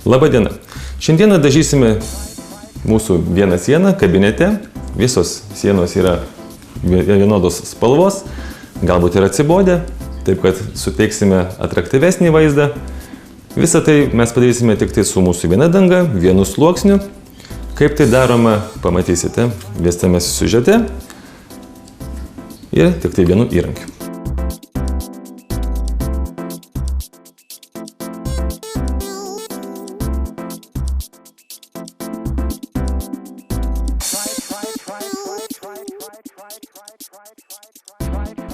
Labadiena. Šiandieną dažysime mūsų vieną sieną kabinete. Visos sienos yra vienodos spalvos, galbūt ir atsibodę, taip kad suteiksime atraktyvesnį vaizdą. Visą tai mes padarysime tik tai su mūsų viena danga, vienu sluoksniu. Kaip tai daroma, pamatysite vestame siužete ir tik tai vienu įrankiu.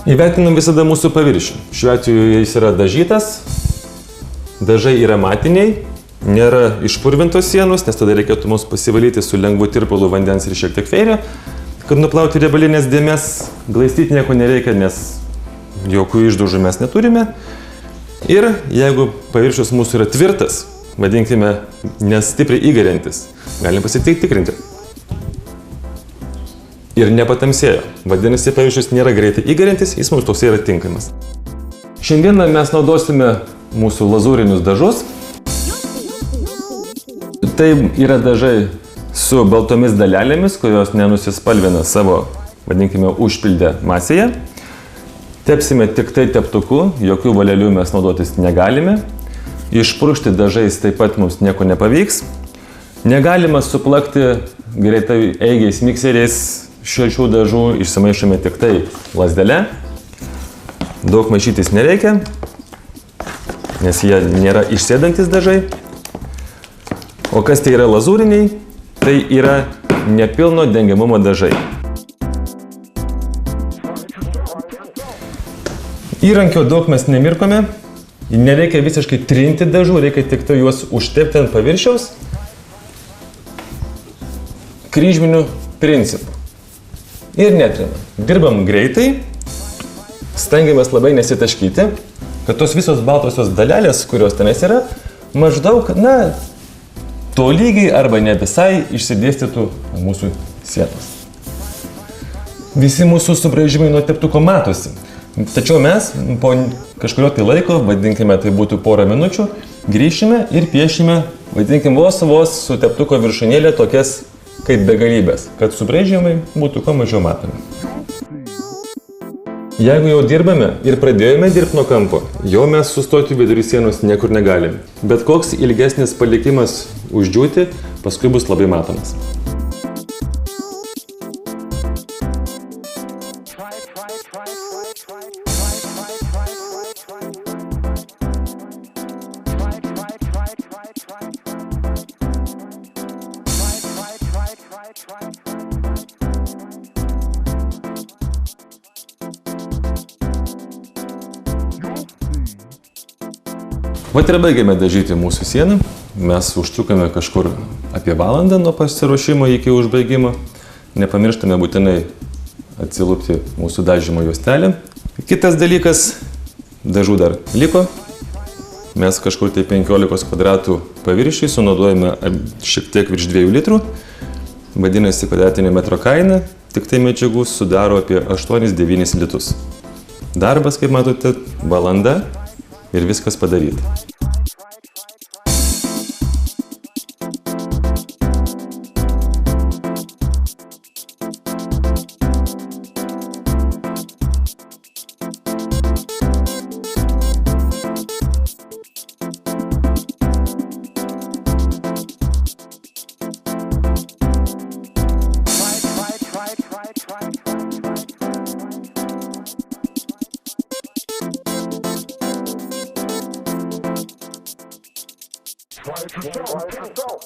Įvertinam visada mūsų paviršių. Šiuo atveju jis yra dažytas, dažai yra matiniai, nėra išpurvintos sienos, nes tada reikėtų mums pasivalyti su lengvu tirpalu vandens ir šiek tiek feirio, kad nuplauti riebalinės dėmes, glaistyti nieko nereikia, nes jokių išdaužų mes neturime. Ir jeigu paviršius mūsų yra tvirtas, vadinkime nestipriai įgeriantis, galim pasitikrinti. Ir nepatamsėjo. Vadinasi, paviršius nėra greitai įgeriantis, jis mums toksai yra tinkamas. Šiandieną mes naudosime mūsų lazūrinius dažus. Tai yra dažai su baltomis dalelėmis, kurios nenusispalvina savo, vadinkime, užpildę masėje. Tepsime tik tai teptuku, jokių valelių mes naudotis negalime. Išpurkšti dažais taip pat mums nieko nepavyks. Negalima suplakti greitai eigiais mikseriais šių dažų, išsimaišome tik tai lazdele. Daug maišytis nereikia, nes jie nėra išsėdantis dažai. O kas tai yra lazūriniai? Tai yra nepilno dengiamumo dažai. Įrankio daug mes nemirkome, nereikia visiškai trinti dažų, reikia tik tai juos užtepti ant paviršiaus kryžminiu principu. Ir netrinam. Dirbam greitai, stengiamės labai nesitaškyti, kad tos visos baltosios dalelės, kurios tenais yra, maždaug, tolygiai arba ne visai išsidėstytų mūsų sienos. Visi mūsų subraižymai nuo teptuko matosi. Tačiau mes po kažkurio tai laiko, vadinkime tai būtų porą minučių, grįšime ir piešime, vadinkime vos su teptuko viršūnėlė tokias kaip begalybės, kad subraižymai būtų kuo mažiau matomi. Jeigu jau dirbame ir pradėjome dirbti nuo kampo, jau mes sustoti vidury sienos niekur negalime. Bet koks ilgesnis palikimas uždžiūti, paskui bus labai matomas. Vat ir baigėme dažyti mūsų sieną. Mes užtrukame kažkur apie valandą nuo pasiruošimo iki užbaigimo. Nepamirštame būtinai atsilupti mūsų dažymo juostelę. Kitas dalykas, dažų dar liko. Mes kažkur tai 15 kvadratų paviršiui sunaudojame šiek tiek virš 2 litrų. Vadinasi, kvadratinė metro kaina, tik tai medžiagų sudaro apie 8-9 litus. Darbas, kaip matote, valanda. Ir viskas padaryta. Try to go.